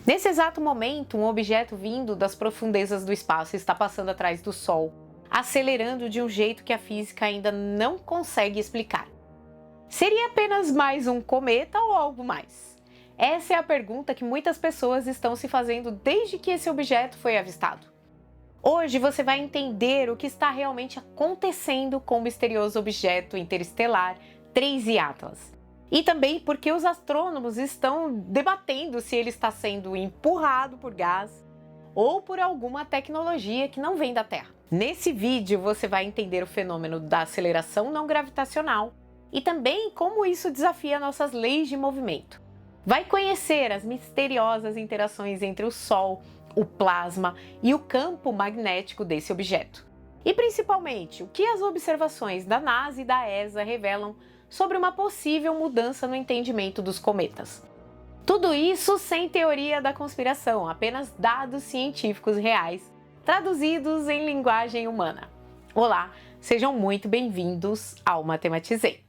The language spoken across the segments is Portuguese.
Nesse exato momento, um objeto vindo das profundezas do espaço está passando atrás do Sol, acelerando de um jeito que a física ainda não consegue explicar. Seria apenas mais um cometa ou algo mais? Essa é a pergunta que muitas pessoas estão se fazendo desde que esse objeto foi avistado. Hoje você vai entender o que está realmente acontecendo com o misterioso objeto interestelar 3I Atlas. E também porque os astrônomos estão debatendo se ele está sendo empurrado por gás ou por alguma tecnologia que não vem da Terra. Nesse vídeo você vai entender o fenômeno da aceleração não gravitacional e também como isso desafia nossas leis de movimento. Vai conhecer as misteriosas interações entre o Sol, o plasma e o campo magnético desse objeto. E principalmente, o que as observações da NASA e da ESA revelam sobre uma possível mudança no entendimento dos cometas. Tudo isso sem teoria da conspiração, apenas dados científicos reais, traduzidos em linguagem humana. Olá, sejam muito bem-vindos ao Matematizei.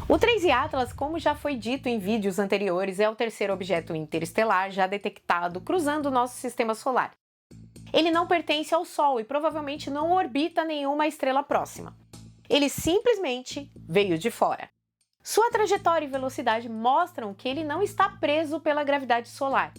O 3I Atlas, como já foi dito em vídeos anteriores, é o terceiro objeto interestelar já detectado cruzando o nosso sistema solar. Ele não pertence ao Sol e provavelmente não orbita nenhuma estrela próxima. Ele simplesmente veio de fora. Sua trajetória e velocidade mostram que ele não está preso pela gravidade solar.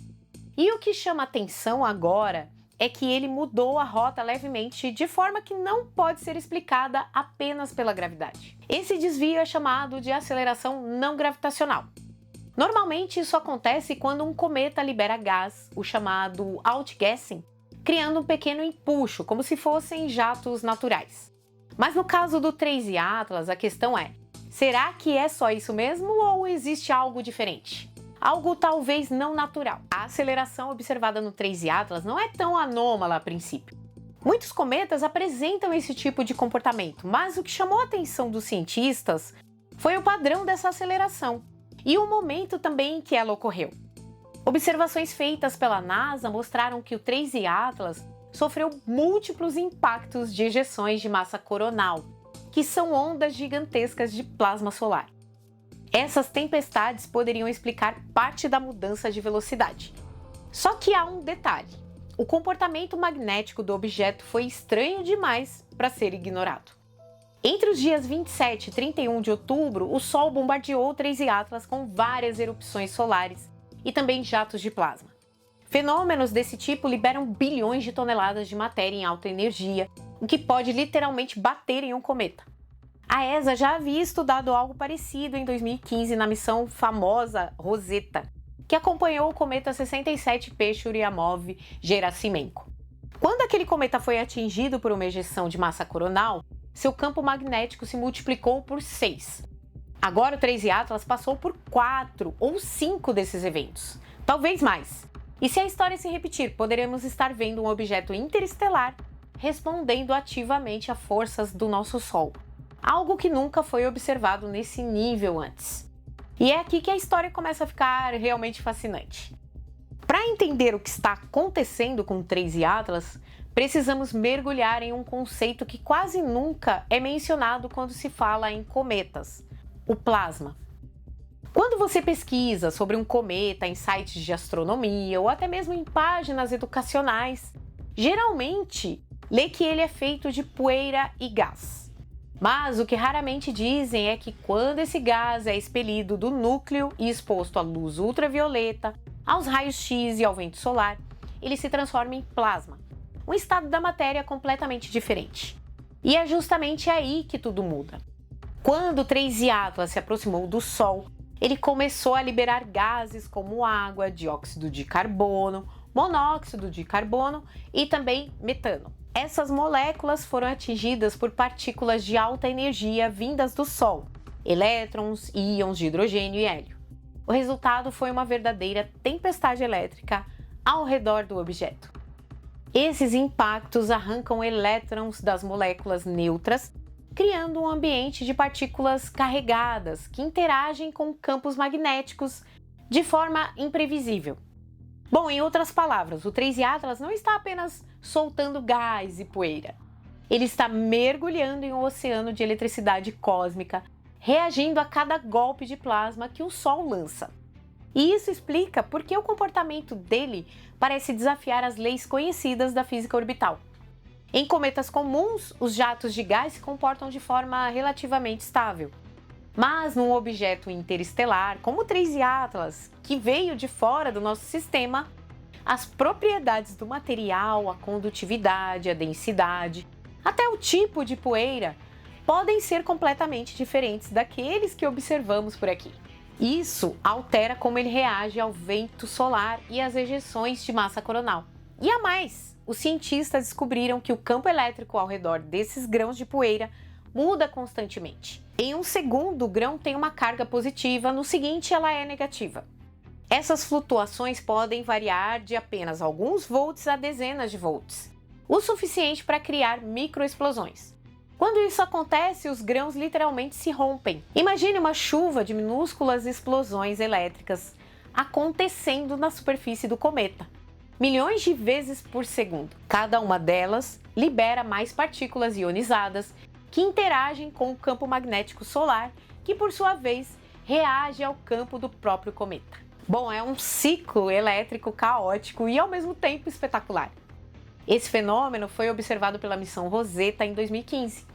E o que chama atenção agora é que ele mudou a rota levemente de forma que não pode ser explicada apenas pela gravidade. Esse desvio é chamado de aceleração não gravitacional. Normalmente isso acontece quando um cometa libera gás, o chamado outgassing, criando um pequeno empuxo, como se fossem jatos naturais. Mas no caso do 3I Atlas, a questão é: será que é só isso mesmo ou existe algo diferente? Algo talvez não natural. A aceleração observada no 3I Atlas não é tão anômala a princípio. Muitos cometas apresentam esse tipo de comportamento, mas o que chamou a atenção dos cientistas foi o padrão dessa aceleração e o momento também em que ela ocorreu. Observações feitas pela NASA mostraram que o 3I Atlas sofreu múltiplos impactos de ejeções de massa coronal, que são ondas gigantescas de plasma solar. Essas tempestades poderiam explicar parte da mudança de velocidade. Só que há um detalhe: o comportamento magnético do objeto foi estranho demais para ser ignorado. Entre os dias 27 e 31 de outubro, o Sol bombardeou o 3I Atlas com várias erupções solares e também jatos de plasma. Fenômenos desse tipo liberam bilhões de toneladas de matéria em alta energia, o que pode literalmente bater em um cometa. A ESA já havia estudado algo parecido em 2015 na missão famosa Rosetta, que acompanhou o cometa 67P Churyumov-Gerasimenko. Quando aquele cometa foi atingido por uma ejeção de massa coronal, seu campo magnético se multiplicou por 6. Agora o 3I Atlas passou por 4 ou 5 desses eventos, talvez mais. E se a história se repetir, poderemos estar vendo um objeto interestelar respondendo ativamente a forças do nosso Sol. Algo que nunca foi observado nesse nível antes. E é aqui que a história começa a ficar realmente fascinante. Para entender o que está acontecendo com o 3I Atlas, precisamos mergulhar em um conceito que quase nunca é mencionado quando se fala em cometas: o plasma. Quando você pesquisa sobre um cometa em sites de astronomia ou até mesmo em páginas educacionais, geralmente lê que ele é feito de poeira e gás. Mas o que raramente dizem é que quando esse gás é expelido do núcleo e exposto à luz ultravioleta, aos raios X e ao vento solar, ele se transforma em plasma, um estado da matéria completamente diferente. E é justamente aí que tudo muda. Quando o 3I Atlas se aproximou do Sol, ele começou a liberar gases como água, dióxido de carbono, monóxido de carbono e também metano. Essas moléculas foram atingidas por partículas de alta energia vindas do Sol, elétrons, íons de hidrogênio e hélio. O resultado foi uma verdadeira tempestade elétrica ao redor do objeto. Esses impactos arrancam elétrons das moléculas neutras, criando um ambiente de partículas carregadas que interagem com campos magnéticos de forma imprevisível. Bom, em outras palavras, o 3I Atlas não está apenas soltando gás e poeira. Ele está mergulhando em um oceano de eletricidade cósmica, reagindo a cada golpe de plasma que o Sol lança. E isso explica por que o comportamento dele parece desafiar as leis conhecidas da física orbital. Em cometas comuns, os jatos de gás se comportam de forma relativamente estável. Mas num objeto interestelar, como o 3I Atlas, que veio de fora do nosso sistema, as propriedades do material, a condutividade, a densidade, até o tipo de poeira, podem ser completamente diferentes daqueles que observamos por aqui. Isso altera como ele reage ao vento solar e às ejeções de massa coronal. E a mais, os cientistas descobriram que o campo elétrico ao redor desses grãos de poeira muda constantemente. Em um segundo, o grão tem uma carga positiva, no seguinte ela é negativa. Essas flutuações podem variar de apenas alguns volts a dezenas de volts, o suficiente para criar microexplosões. Quando isso acontece, os grãos literalmente se rompem. Imagine uma chuva de minúsculas explosões elétricas acontecendo na superfície do cometa, milhões de vezes por segundo. Cada uma delas libera mais partículas ionizadas que interagem com o campo magnético solar, que por sua vez reage ao campo do próprio cometa. Bom, é um ciclo elétrico caótico e ao mesmo tempo espetacular. Esse fenômeno foi observado pela missão Rosetta em 2015.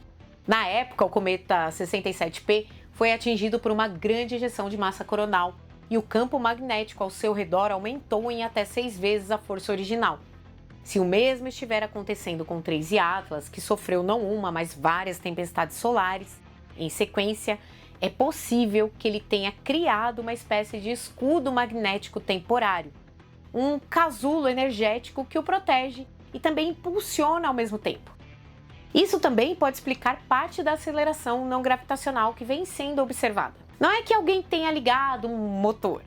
Na época, o cometa 67P foi atingido por uma grande ejeção de massa coronal e o campo magnético ao seu redor aumentou em até 6 vezes a força original. Se o mesmo estiver acontecendo com o 3I Atlas, que sofreu não uma, mas várias tempestades solares em sequência, é possível que ele tenha criado uma espécie de escudo magnético temporário, um casulo energético que o protege e também impulsiona ao mesmo tempo. Isso também pode explicar parte da aceleração não gravitacional que vem sendo observada. Não é que alguém tenha ligado um motor,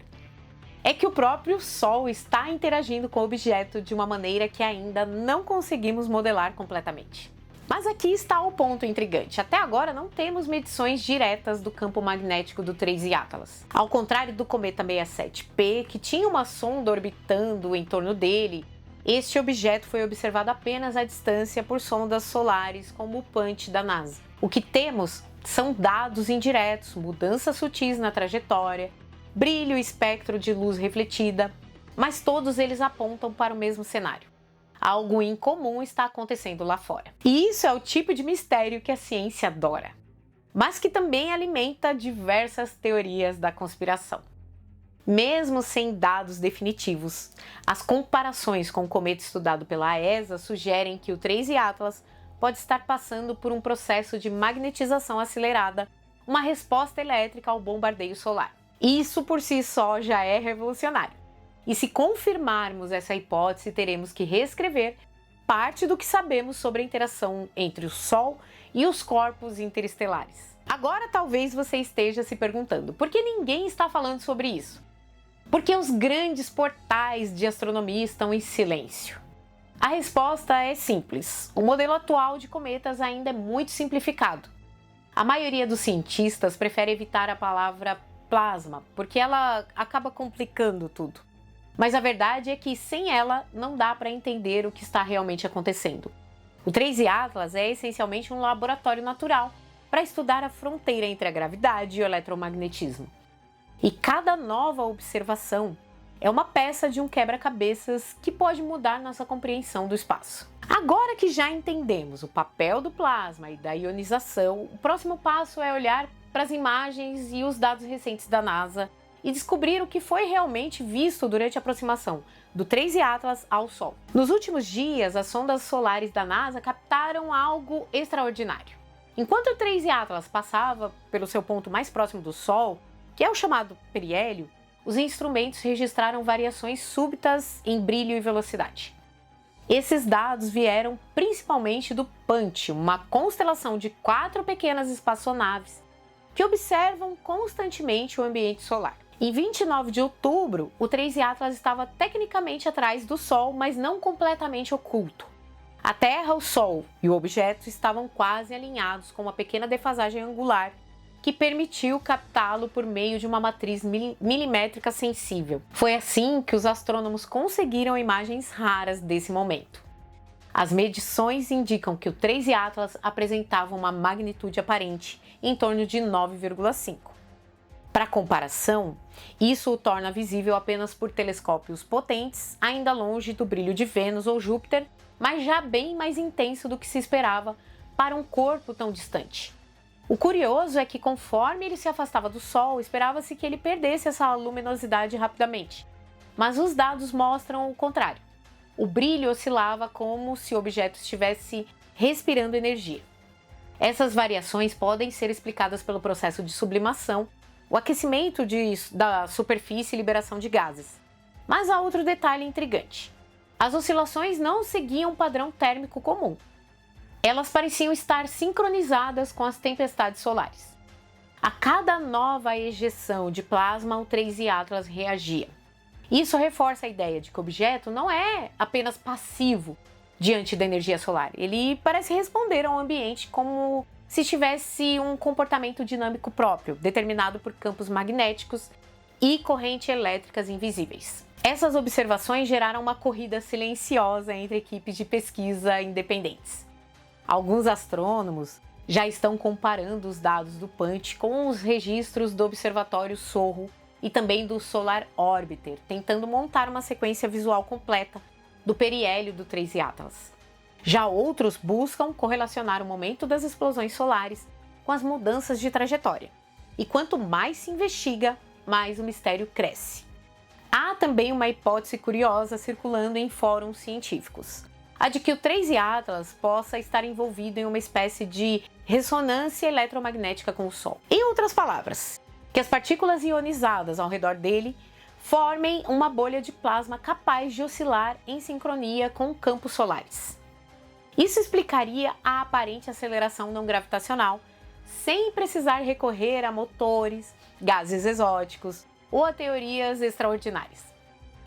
é que o próprio Sol está interagindo com o objeto de uma maneira que ainda não conseguimos modelar completamente. Mas aqui está o ponto intrigante. Até agora não temos medições diretas do campo magnético do 3I Atlas. Ao contrário do cometa 67P, que tinha uma sonda orbitando em torno dele, este objeto foi observado apenas à distância por sondas solares como o Punch da NASA. O que temos são dados indiretos, mudanças sutis na trajetória, brilho e espectro de luz refletida, mas todos eles apontam para o mesmo cenário. Algo incomum está acontecendo lá fora. E isso é o tipo de mistério que a ciência adora, mas que também alimenta diversas teorias da conspiração. Mesmo sem dados definitivos, as comparações com o cometa estudado pela ESA sugerem que o 3I Atlas pode estar passando por um processo de magnetização acelerada, uma resposta elétrica ao bombardeio solar. Isso por si só já é revolucionário. E se confirmarmos essa hipótese, teremos que reescrever parte do que sabemos sobre a interação entre o Sol e os corpos interestelares. Agora talvez você esteja se perguntando, por que ninguém está falando sobre isso? Porque os grandes portais de astronomia estão em silêncio. A resposta é simples. O modelo atual de cometas ainda é muito simplificado. A maioria dos cientistas prefere evitar a palavra plasma, porque ela acaba complicando tudo. Mas a verdade é que sem ela não dá para entender o que está realmente acontecendo. O 3I Atlas é essencialmente um laboratório natural para estudar a fronteira entre a gravidade e o eletromagnetismo. E cada nova observação é uma peça de um quebra-cabeças que pode mudar nossa compreensão do espaço. Agora que já entendemos o papel do plasma e da ionização, o próximo passo é olhar para as imagens e os dados recentes da NASA e descobrir o que foi realmente visto durante a aproximação do 3I Atlas ao Sol. Nos últimos dias, as sondas solares da NASA captaram algo extraordinário. Enquanto o 3I Atlas passava pelo seu ponto mais próximo do Sol, que é o chamado periélio, os instrumentos registraram variações súbitas em brilho e velocidade. Esses dados vieram principalmente do Punch, uma constelação de 4 pequenas espaçonaves que observam constantemente o ambiente solar. Em 29 de outubro, o 3I Atlas estava tecnicamente atrás do Sol, mas não completamente oculto. A Terra, o Sol e o objeto estavam quase alinhados com uma pequena defasagem angular que permitiu captá-lo por meio de uma matriz milimétrica sensível. Foi assim que os astrônomos conseguiram imagens raras desse momento. As medições indicam que o 3I Atlas apresentava uma magnitude aparente em torno de 9,5. Para comparação, isso o torna visível apenas por telescópios potentes, ainda longe do brilho de Vênus ou Júpiter, mas já bem mais intenso do que se esperava para um corpo tão distante. O curioso é que conforme ele se afastava do Sol, esperava-se que ele perdesse essa luminosidade rapidamente. Mas os dados mostram o contrário. O brilho oscilava como se o objeto estivesse respirando energia. Essas variações podem ser explicadas pelo processo de sublimação, o aquecimento da superfície e liberação de gases. Mas há outro detalhe intrigante. As oscilações não seguiam um padrão térmico comum. Elas pareciam estar sincronizadas com as tempestades solares. A cada nova ejeção de plasma, o 3I Atlas reagia. Isso reforça a ideia de que o objeto não é apenas passivo diante da energia solar. Ele parece responder ao ambiente como se tivesse um comportamento dinâmico próprio, determinado por campos magnéticos e correntes elétricas invisíveis. Essas observações geraram uma corrida silenciosa entre equipes de pesquisa independentes. Alguns astrônomos já estão comparando os dados do Punch com os registros do Observatório Sorro e também do Solar Orbiter, tentando montar uma sequência visual completa do periélio do 3I Atlas. Já outros buscam correlacionar o momento das explosões solares com as mudanças de trajetória. E quanto mais se investiga, mais o mistério cresce. Há também uma hipótese curiosa circulando em fóruns científicos: a de que o 3I Atlas possa estar envolvido em uma espécie de ressonância eletromagnética com o Sol. Em outras palavras, que as partículas ionizadas ao redor dele formem uma bolha de plasma capaz de oscilar em sincronia com campos solares. Isso explicaria a aparente aceleração não gravitacional, sem precisar recorrer a motores, gases exóticos ou a teorias extraordinárias.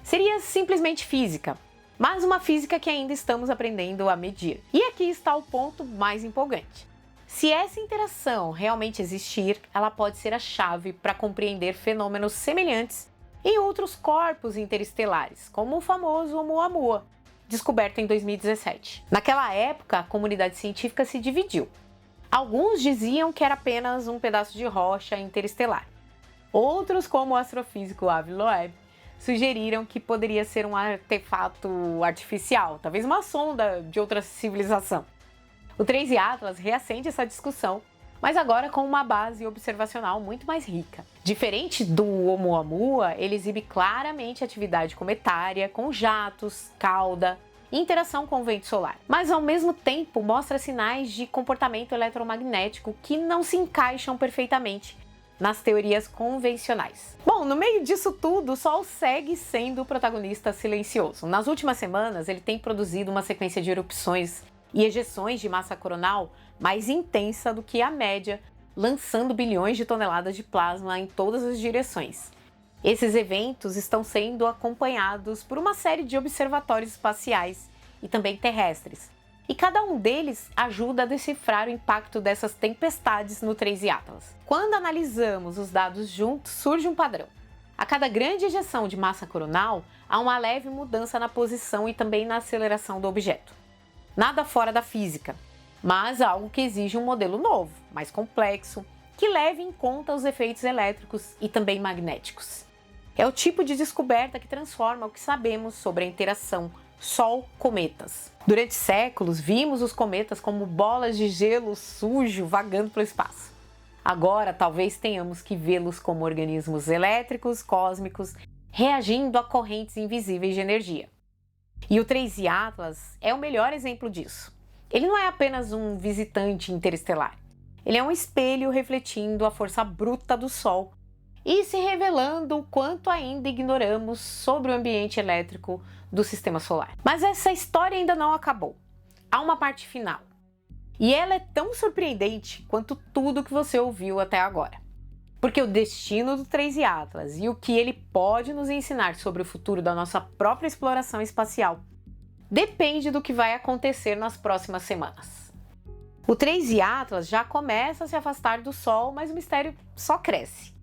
Seria simplesmente física, mas uma física que ainda estamos aprendendo a medir. E aqui está o ponto mais empolgante. Se essa interação realmente existir, ela pode ser a chave para compreender fenômenos semelhantes em outros corpos interestelares, como o famoso Oumuamua, descoberto em 2017. Naquela época, a comunidade científica se dividiu. Alguns diziam que era apenas um pedaço de rocha interestelar. Outros, como o astrofísico Avi Loeb, sugeriram que poderia ser um artefato artificial, talvez uma sonda de outra civilização. O 3I Atlas reacende essa discussão, mas agora com uma base observacional muito mais rica. Diferente do Oumuamua, ele exibe claramente atividade cometária, com jatos, cauda e interação com o vento solar. Mas ao mesmo tempo mostra sinais de comportamento eletromagnético que não se encaixam perfeitamente nas teorias convencionais. Bom, no meio disso tudo, o Sol segue sendo o protagonista silencioso. Nas últimas semanas, ele tem produzido uma sequência de erupções e ejeções de massa coronal mais intensa do que a média, lançando bilhões de toneladas de plasma em todas as direções. Esses eventos estão sendo acompanhados por uma série de observatórios espaciais e também terrestres, e cada um deles ajuda a decifrar o impacto dessas tempestades no 3I Atlas. Quando analisamos os dados juntos, surge um padrão. A cada grande ejeção de massa coronal, há uma leve mudança na posição e também na aceleração do objeto. Nada fora da física, mas algo que exige um modelo novo, mais complexo, que leve em conta os efeitos elétricos e também magnéticos. É o tipo de descoberta que transforma o que sabemos sobre a interação Sol-cometas. Durante séculos, vimos os cometas como bolas de gelo sujo vagando pelo espaço. Agora, talvez tenhamos que vê-los como organismos elétricos cósmicos reagindo a correntes invisíveis de energia. E o 3I Atlas é o melhor exemplo disso. Ele não é apenas um visitante interestelar. Ele é um espelho refletindo a força bruta do Sol e se revelando o quanto ainda ignoramos sobre o ambiente elétrico do sistema solar. Mas essa história ainda não acabou. Há uma parte final. E ela é tão surpreendente quanto tudo que você ouviu até agora. Porque o destino do 3I Atlas e o que ele pode nos ensinar sobre o futuro da nossa própria exploração espacial depende do que vai acontecer nas próximas semanas. O 3I Atlas já começa a se afastar do Sol, mas o mistério só cresce.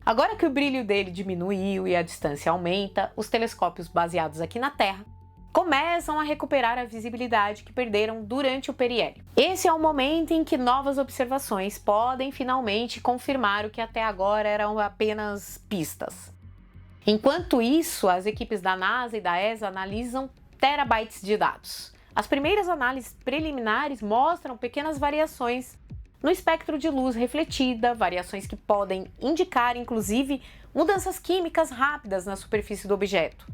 Agora que o brilho dele diminuiu e a distância aumenta, os telescópios baseados aqui na Terra começam a recuperar a visibilidade que perderam durante o periélio. Esse é o momento em que novas observações podem finalmente confirmar o que até agora eram apenas pistas. Enquanto isso, as equipes da NASA e da ESA analisam terabytes de dados. As primeiras análises preliminares mostram pequenas variações no espectro de luz refletida, variações que podem indicar, inclusive, mudanças químicas rápidas na superfície do objeto.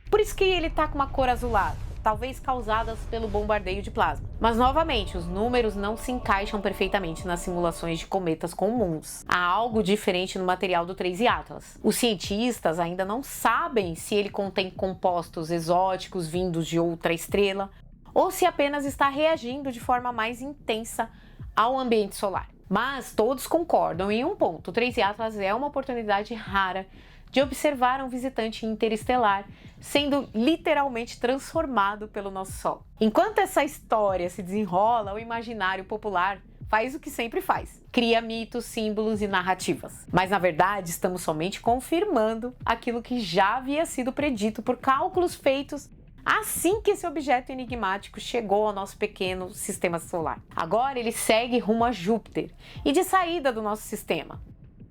Por isso que ele está com uma cor azulada, talvez causadas pelo bombardeio de plasma. Mas, novamente, os números não se encaixam perfeitamente nas simulações de cometas comuns. Há algo diferente no material do 3I Atlas. Os cientistas ainda não sabem se ele contém compostos exóticos vindos de outra estrela ou se apenas está reagindo de forma mais intensa ao ambiente solar. Mas todos concordam em um ponto: o 3I Atlas é uma oportunidade rara de observar um visitante interestelar sendo literalmente transformado pelo nosso Sol. Enquanto essa história se desenrola, o imaginário popular faz o que sempre faz: cria mitos, símbolos e narrativas. Mas na verdade estamos somente confirmando aquilo que já havia sido predito por cálculos feitos assim que esse objeto enigmático chegou ao nosso pequeno sistema solar. Agora ele segue rumo a Júpiter e de saída do nosso sistema.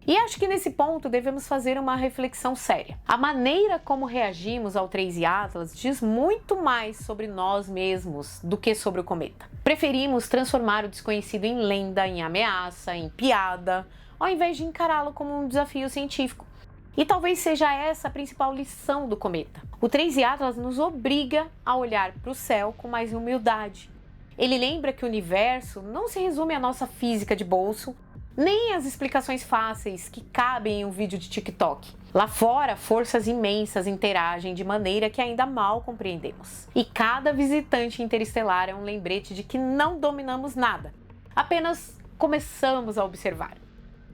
E acho que nesse ponto devemos fazer uma reflexão séria. A maneira como reagimos ao 3I Atlas diz muito mais sobre nós mesmos do que sobre o cometa. Preferimos transformar o desconhecido em lenda, em ameaça, em piada, ao invés de encará-lo como um desafio científico. E talvez seja essa a principal lição do cometa. O 3I Atlas nos obriga a olhar para o céu com mais humildade. Ele lembra que o universo não se resume à nossa física de bolso, nem às explicações fáceis que cabem em um vídeo de TikTok. Lá fora, forças imensas interagem de maneira que ainda mal compreendemos. E cada visitante interestelar é um lembrete de que não dominamos nada, apenas começamos a observar.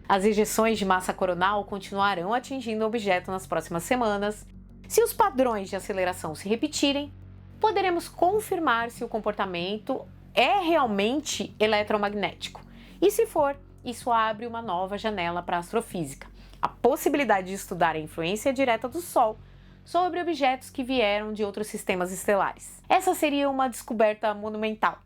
As ejeções de massa coronal continuarão atingindo o objeto nas próximas semanas. Se os padrões de aceleração se repetirem, poderemos confirmar se o comportamento é realmente eletromagnético. E se for, isso abre uma nova janela para a astrofísica, a possibilidade de estudar a influência direta do Sol sobre objetos que vieram de outros sistemas estelares. Essa seria uma descoberta monumental.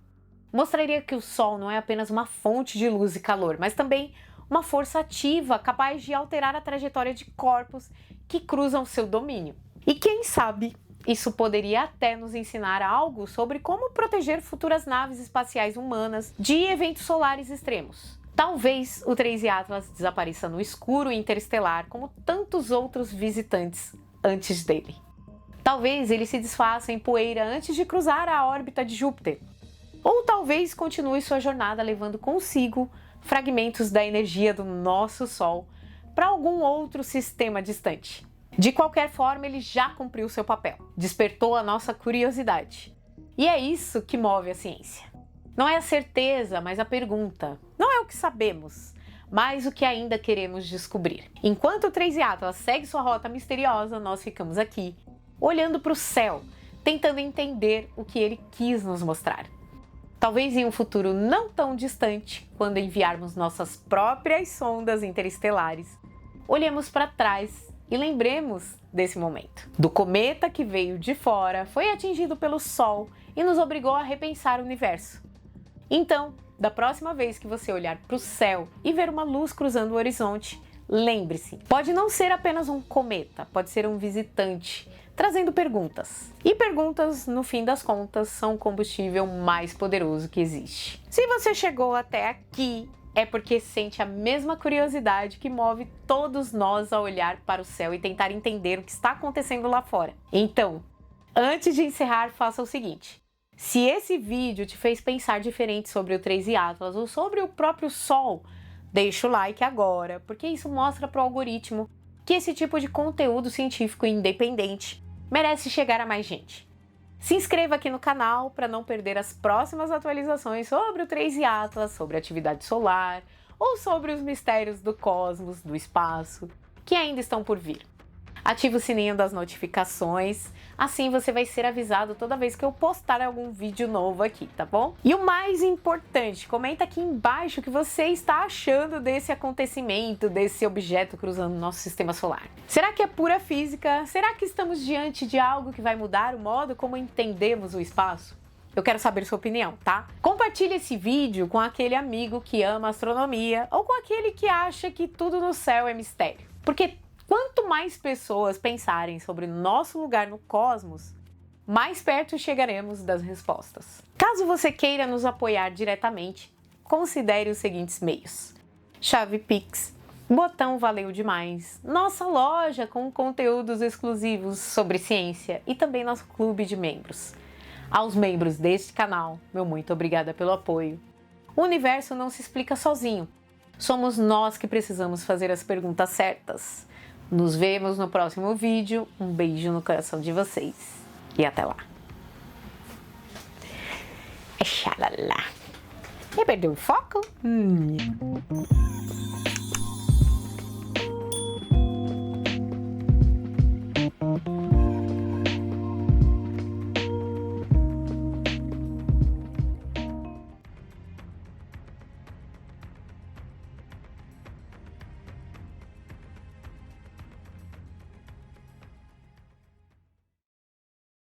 Mostraria que o Sol não é apenas uma fonte de luz e calor, mas também uma força ativa capaz de alterar a trajetória de corpos que cruzam seu domínio. E quem sabe, isso poderia até nos ensinar algo sobre como proteger futuras naves espaciais humanas de eventos solares extremos. Talvez o 3I Atlas desapareça no escuro interestelar como tantos outros visitantes antes dele. Talvez ele se desfaça em poeira antes de cruzar a órbita de Júpiter. Ou talvez continue sua jornada levando consigo fragmentos da energia do nosso Sol para algum outro sistema distante. De qualquer forma, ele já cumpriu seu papel, despertou a nossa curiosidade. E é isso que move a ciência. Não é a certeza, mas a pergunta. Não é o que sabemos, mas o que ainda queremos descobrir. Enquanto o 3I Atlas segue sua rota misteriosa, nós ficamos aqui, olhando para o céu, tentando entender o que ele quis nos mostrar. Talvez em um futuro não tão distante, quando enviarmos nossas próprias sondas interestelares, olhemos para trás e lembremos desse momento. Do cometa que veio de fora, foi atingido pelo Sol e nos obrigou a repensar o universo. Então, da próxima vez que você olhar para o céu e ver uma luz cruzando o horizonte, lembre-se, pode não ser apenas um cometa, pode ser um visitante, trazendo perguntas. E perguntas, no fim das contas, são o combustível mais poderoso que existe. Se você chegou até aqui, é porque sente a mesma curiosidade que move todos nós a olhar para o céu e tentar entender o que está acontecendo lá fora. Então, antes de encerrar, faça o seguinte. Se esse vídeo te fez pensar diferente sobre o 3I Atlas ou sobre o próprio Sol, deixa o like agora, porque isso mostra para o algoritmo que esse tipo de conteúdo científico independente merece chegar a mais gente. Se inscreva aqui no canal para não perder as próximas atualizações sobre o 3I Atlas, sobre a atividade solar ou sobre os mistérios do cosmos, do espaço, que ainda estão por vir. Ativa o sininho das notificações, assim você vai ser avisado toda vez que eu postar algum vídeo novo aqui, tá bom? E o mais importante, comenta aqui embaixo o que você está achando desse acontecimento, desse objeto cruzando o nosso sistema solar. Será que é pura física? Será que estamos diante de algo que vai mudar o modo como entendemos o espaço? Eu quero saber sua opinião, tá? Compartilhe esse vídeo com aquele amigo que ama astronomia ou com aquele que acha que tudo no céu é mistério. Porque quanto mais pessoas pensarem sobre o nosso lugar no cosmos, mais perto chegaremos das respostas. Caso você queira nos apoiar diretamente, considere os seguintes meios: chave Pix, botão Valeu Demais, nossa loja com conteúdos exclusivos sobre ciência e também nosso clube de membros. Aos membros deste canal, meu muito obrigada pelo apoio. O universo não se explica sozinho. Somos nós que precisamos fazer as perguntas certas. Nos vemos no próximo vídeo. Um beijo no coração de vocês. E até lá. Xalala. E perdeu o foco?